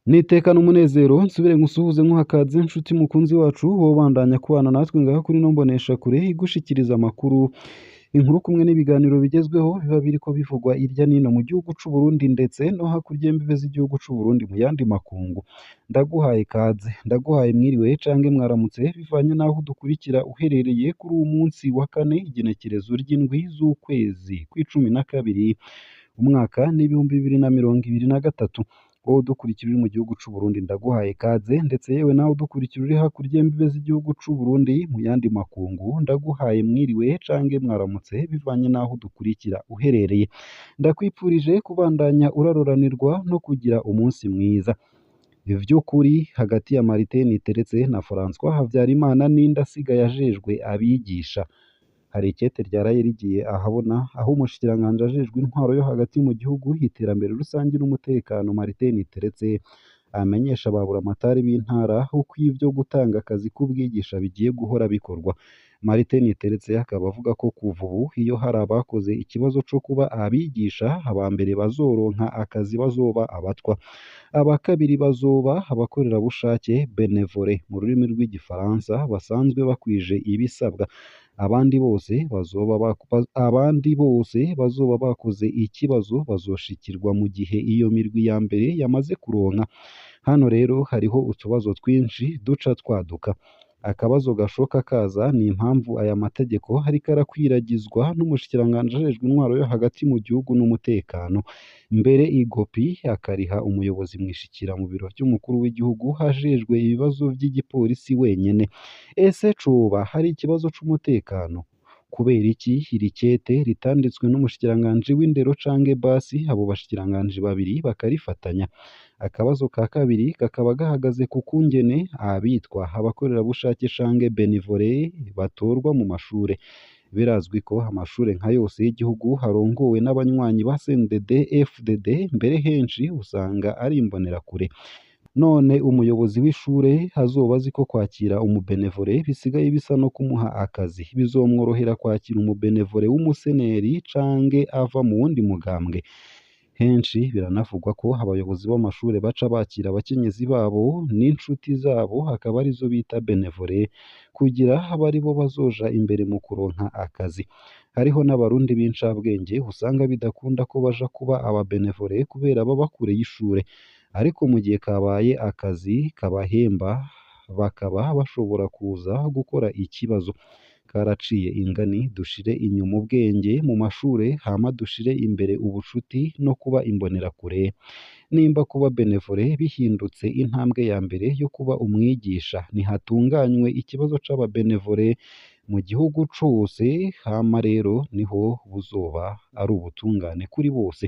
Nitekana umunezero nsubire nkusuhuze nkuhakaze nshuti mukunzi wacu wobandanya kubana natwe ngaha kuri ino mboneshakure igushikiriza amakuru inkuru kumwe n'ibiganiro bigezweho biba biriko bivugwa irya nino mu gihugu c'u Burundi ndetse no hakurya y'imbibe z'igihugu c'u Burundi mu yandi makungu. Ndaguhaye kaze, ndaguhaye mwiriwe cange mwaramutse bivanye n'aho udukurikira uherereye kuri uwu munsi wa kane igenekerezo ry'indwi z'ukwezi kw'icumi na kabiri umwaka n'ibihumbi bibiri na mirongo ibiri na gatatu. Wowe udukurikira uri mu gihugu c'u Burundi ndaguhaye kaze ndetse yewe nawe udukurikira uri hakurya y'imbibe z'igihugu c'u Burundi mu yandi makungu ndaguhaye mwiriwe cange mwaramutse bivanye n'aho udukurikira uherereye. Ndakwipfurije kubandanya uraroranirwa no kugira umunsi mwiza. Ivy'ukuri hagati ya Martin Niteretse na François Havyarimana ninde asigaye ajejwe abigisha. Hari ikete ryaraye rigiye ahabona aho umushikiranganji ajejwe intwaro yo hagati mu gihugu iterambere rusange n'umutekano Martin Niteretse amenyesha ababuramatari b'intara uko ivyo gutanga akazi k'ubwigisha bigiye guhora bikorwa. Martin Niteretse akaba avuga ko kuva ubu iyo hari abakoze ikibazo co kuba abigisha abambere bazoronka akazi bazoba abatwa, aba kabiri bazoba abakorerabushake bénévole mu rurimi rw'igifaransa basanzwe bakwije ibisabwa. Abandi bose bazoba bakoze ikibazo bazoshikirwa mu gihe iyo mirwi ya mbere yamaze kuronka. Hano rero hariho utubazo twinshi duca twaduka. Akabazo gashoka kaza ni impamvu aya mategeko hariko arakwiragizwa n'umushikiranganji ajejwe intwaro yo hagati mu gihugu n'umutekano, mbere igopi akariha umuyobozi mwishikira mu biro vy'umukuru w'igihugu hajejwe ibibazo vy'igipolisi wenyene. Ese coba hari ikibazo c'umutekano? Kubera iki iri kete ritanditswe n'umushikiranganji w'indero canke basi abo bashikiranganji babiri bakarifatanya? Akabazo ka kabiri kakaba gahagaze ku kungene abitwa abakorerabushake canke bénévole batorwa mu mashure. Birazwi ko amashure nka yose y'igihugu harongowe n'abanywanyi ba CNDD FDD, mbere henshi usanga ari imbonerakure. None umuyobozi w'ishure azoba azi ko kwakira umubénévole bisigaye bisa no kumuha akazi, bizomworohera kwakira umubénévole w'umuseneri canke ava mu wundi mugambwe? Henshi biranavugwa ko abayobozi b'amashure baca bakira abakenyezi babo n'inshuti zabo akaba arizo bita bénévole kugira abe aribo bazoja imbere mu kuronka akazi. Hariho n'abarundi b'incabwenge usanga bidakunda ko baja kuba aba bénévole kubera baba kure y'ishure, ariko mu gihe kabaye akazi kabahemba bakaba bashobora kuza gukora ikibazo. Karaciye ingani dushire inyuma ubwenge mu mashure hama dushire imbere ubucuti no kuba imbonerakure. Nimba kuba bénévole bihindutse intambwe ya mbere yo kuba umwigisha, ntihatunganywe ikibazo c'aba bénévole mu gihugu cose, hama rero niho buzoba ari ubutungane kuri bose.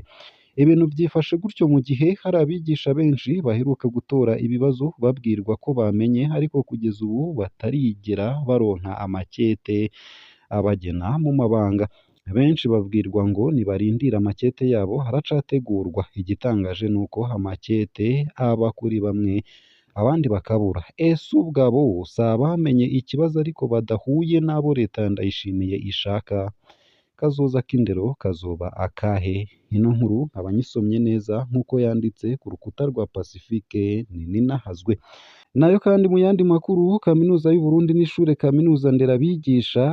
Ibintu vyifashe gutyo mu gihe hari abigisha benshi baheruka gutora ibibazo babwirwa ko bamenye ariko kugeza ubu batarigera baronka amakete abagena mu mabanga. Benshi babwirwa ngo nibarindire amakete yabo haracategurwa. Igitangaje nuko amakete aba kuri bamwe abandi bakabura. Ese ubwabo si abamenye ikibazo ariko badahuye n'abo leta ya Ndayishimiye ishaka? Kazoza k'indero kazoba akahe? Ino nkuru abanyisomye neza nk'uko yanditse ku rukuta rwa Pacifique Ninahazwe. Nayo kandi mu yandi makuru, kaminuza y'u Burundi n'ishure kaminuza nderabigisha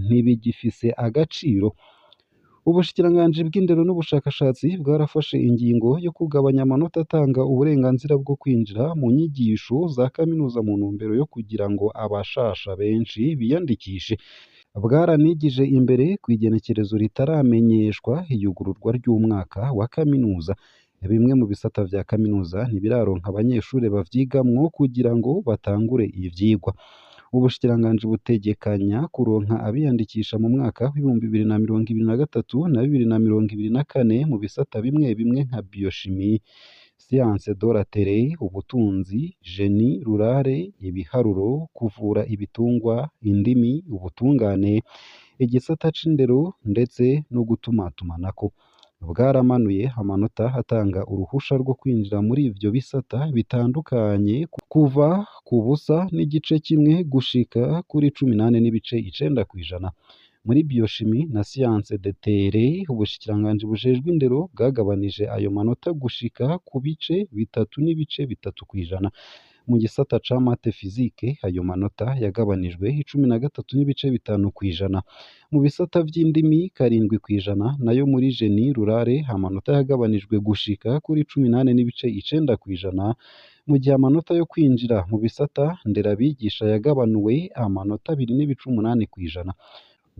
ntibigifise agaciro. Ubushikiranganji bw'indero n'ubushakashatsi bwarafashe ingingo yo kugabanya amanota atanga uburenganzira bwo kwinjira mu nyigisho za kaminuza mu ntumbero yo kugira ngo abashasha benshi biyandikishe. Bwaranigije imbere kw'igenekerezo ritaramenyeshwa iyugururwa ry'umwaka wa kaminuza. Bimwe mu bisata vya kaminuza ntibiraronka abanyeshure bavyigamwo kugira ngo batangure ivyigwa. Ubushikiranganji butegekanya kuronka abiyandikisha mu mwaka w'ibihumbi bibiri na mirongo ibiri na gatatu na bibiri na mirongo ibiri na kane mu bisata bimwe bimwe nka biochimie, science de la terre, ubutunzi, génie rural, ibiharuro, kuvura ibitungwa, indimi, ubutungane, igisata c'indero ndetse no gutumatumanako. Bwaramanuye amanota atanga uruhusha rwo kwinjira muri ivyo bisata bitandukanye kuva ku busa n'igice kimwe gushika kuri 18 n'ibice 9%. muri biochimie na science de terre ubushikiranganji bujejwe indero bwagabanije ayo manota gushika ku bice bitatu n'ibice bitatu kw'ijana. Mu gisata ca mate physique ayo manota yagabanijwe 13.5 kw'ijana. Mu bisata vy'indimi 7 kw'ijana, nayo muri génie rural amanota yagabanijwe gushika kuri 18.9 kw'ijana, mu gihe amanota yo kwinjira mu bisata nderabigisha yagabanuwe amanota 2.8 kw'ijana.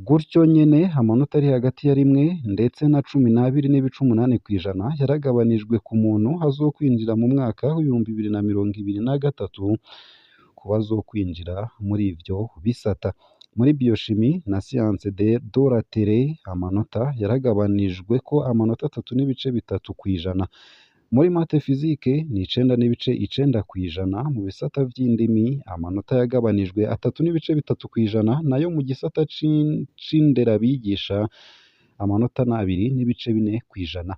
Gutyo nyene amanota ari hagati ya 1 ndetse na 12.8 kw'ijana yaragabanijwe ku muntu azokwinjira mu mwaka w'ibihumbi 2023 ku bazokwinjira muri ivyo bisata. Muri biochimie na science de la terre amanota yaragabanijwe ko amanota 3.3 kw'ijana. Muri mate physique ni 9.9 kw'ijana, mu bisata vy'indimi amanota yagabanijwe 3.3 kw'ijana, nayo mu gisata c'inderabigisha amanota ni 2.4 kw'ijana.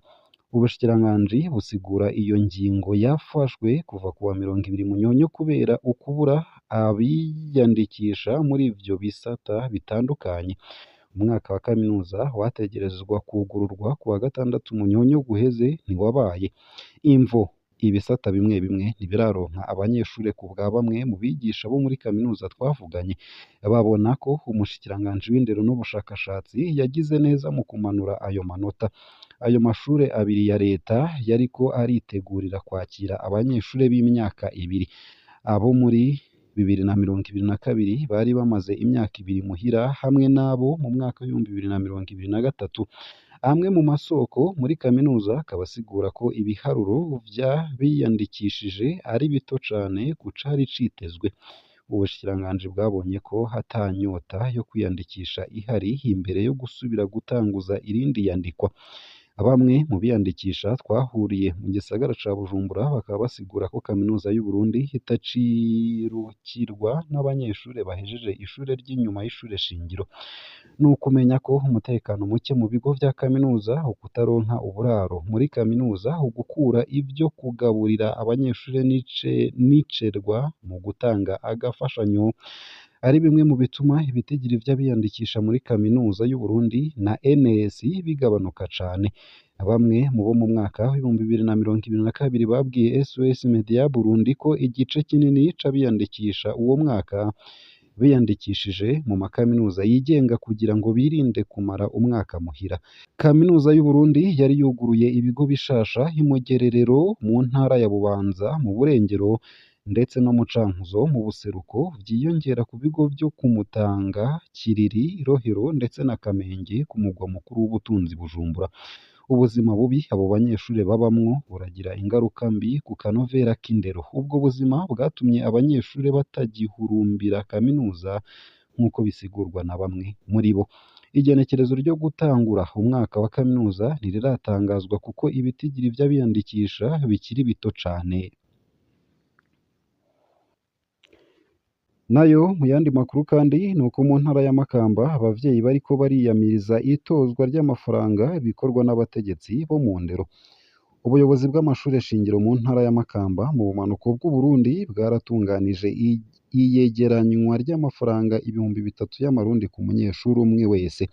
Ubushikiranganji busigura iyo ngingo yafashwe kuva kuwa 20 Munyonyo kubera ukubura abiyandikisha muri ivyo bisata bitandukanye. Umwaka wa kaminuza wategerezwa kugururwa kuwa 6 Munyonyo guheze ntiwabaye. Imvo ibisata bimwe bimwe ntibiraronka abanyeshure ku bwa bamwe mu bigisha bo muri kaminuza twavuganye, babona ko umushikiranganji w'indero n'ubushakashatsi yagize neza mu kumanura ayo manota. Ayo mashure abiri ya leta yariko aritegurira kwakira abanyeshure b'imyaka ibiri. Abo muri 2022 bari bamaze imyaka ibiri muhira hamwe n'abo mu mwaka w'ibihumbi 2023. Amwe mu masoko muri kaminuza akabasigura ko ibiharuro biyandikishije ari bito cane ku cari citezwe. Ubushikiranganji bwabonye ko hatanyota yo kwiyandikisha ihari imbere yo gusubira gutanguza irindi yandikwa. Bamwe mu biyandikisha twahuriye mu gisagara ca Bujumbura bakaba basigura ko kaminuza y'u Burundi itacirukirwa n'abanyeshure bahejeje ishure ry'inyuma y'ishure shingiro. Ni ukumenya ko umutekano muke mu bigo vya kaminuza, ukutaronka uburaro muri kaminuza, ugukura ivyo kugaburira abanyeshure n'icerwa mu gutanga agafashanyo ari bimwe mu bituma ibitigiri vy'abiyandikisha muri kaminuza y'u Burundi na NS bigabanuka cane. Bamwe mu bo mu mwaka w'ibihumbi 2022 babwiye SOS Media Burundi ko igice kinini c'abiyandikisha uwo mwaka biyandikishije mu makaminuza yigenga kugira ngo birinde kumara umwaka muhira. Kaminuza y'u Burundi yari yuguruye ibigo bishasha Imugererero mu ntara ya Bubanza mu Burengero ndetse no mu Cankuzo mu Buseruko, vyiyongera ku bigo vyo ku Mutanga, Kiriri, Rohero ndetse na Kamenge ku mugwa mukuru w'ubutunzi Bujumbura. Ubuzima bubi abo banyeshure babamwo buragira ingaruka mbi ku kanovera k'indero. Ubwo buzima bwatumye abanyeshure batagihurumbira kaminuza nk'uko bisigurwa na bamwe muri bo. Igenekerezo ryo gutangura umwaka wa kaminuza ntiriratangazwa kuko ibitigiri vy'abiyandikisha bikiri bito cane. Nayo mu yandi makuru kandi ni uko mu ntara ya Makamba abavyeyi bariko bariyamiriza itozwa ry'amafaranga bikorwa n'abategetsi bo mu ndero. Ubuyobozi bw'amashure shingiro mu ntara ya Makamba mu bumanuko bw'u Burundi bwaratunganije iyegeranywa ry'amafaranga 3,000 y'amarundi ku munyeshuri umwe wese.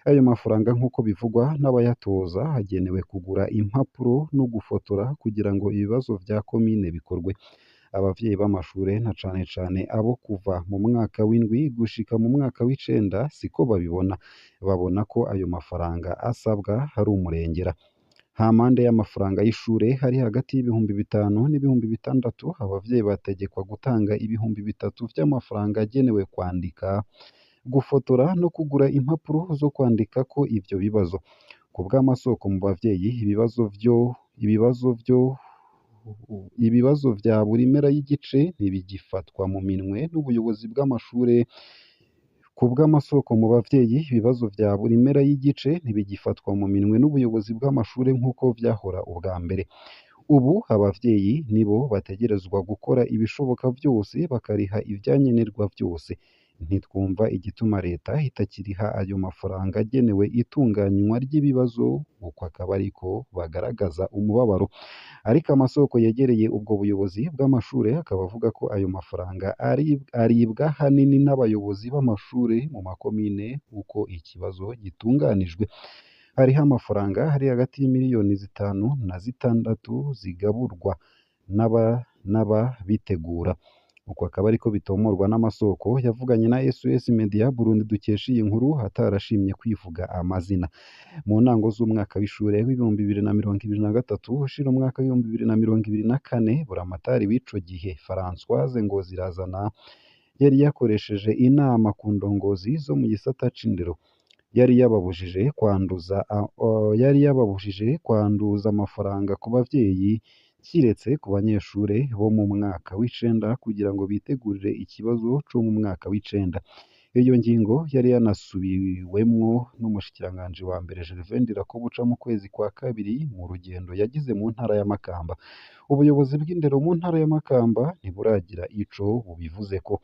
Ayo mafaranga nk'uko bivugwa n'abayatoza hagenewe kugura impapuro no gufotora kugira ngo ibibazo vya komine bikorwe. Abavyeyi b'amashure na cane cane abo kuva mu mwaka w'indwi gushika mu mwaka w'icenda siko babibona. Babona ko ayo mafaranga asabwa hari umurengera. Hampande y'amafaranga y'ishure hari hagati y'ibihumbi 5 n'ibihumbi 6, abavyeyi bategekwa gutanga ibihumbi 3 vy'amafaranga agenewe kwandika, gufotora no kugura impapuro zo kwandikako ivyo bibazo. Ku bw'amasoko mu bavyeyi ibibazo vya buri mpera y'igice ntibigifatwa mu minwe n'ubuyobozi bw'amashure. Ku bw'amasoko mu bavyeyi ibibazo vya buri mpera y'igice ntibigifatwa mu minwe n'ubuyobozi bw'amashure nk'uko vyahora ubwa mbere. Ubu abavyeyi nibo bategerezwa gukora ibishoboka vyose bakariha ivyankenerwa vyose. ntitwumva igituma leta itakiriha ayo mafaranga agenewe itunganywa ry'ibibazo, uko akaba ariko bagaragaza umubabaro. Ariko amasoko yegereye ubwo buyobozi bw'amashure akaba avuga ko ayo mafaranga aribwa ahanini n'abayobozi b'amashure mu makomine uko ikibazo gitunganijwe. Hariho amafaranga ari hagati y'imiliyoni 5 na 6 zigaburwa n'ababitegura. Uko akaba ariko bitomorwa n'amasoko yavuganye na SOS Media Burundi dukesha iyi nkuru atarashimye kwivuga amazina. Mu ntango z'umwaka w'ishure w'ibihumbi 2023 ushira umwaka w'ibihumbi 2024, buramatari w'ico gihe Françoise Ngozirazana yari yakoresheje inama ku ndongozi zo mu gisata c'indero. Yari yababujije kwanduza amafaranga ku bavyeyi kiretse ku banyeshure bo mu mwaka w'icenda kugira ngo bitegurire ikibazo co mu mwaka w'icenda. Iyo ngingo yari yanasubiwemwo n'umushikiranganji wa mbere Gervais Ndirakobuca mu kwezi kwa kabiri mu rugendo yagize mu ntara ya Makamba. Ubuyobozi bw'indero mu ntara ya Makamba ntiburagira ico bubivuzeko.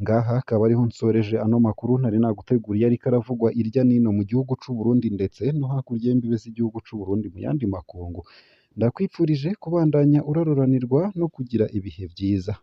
Ngaha akaba ariho nsoreje ano makuru nari naguteguriye ariko aravugwa irya nino mu gihugu c'u Burundi ndetse no hakurya y'imbibe z'igihugu c'u Burundi mu yandi makungu. Ndakwipfurije kubandanya uraroranirwa no kugira ibihe vyiza.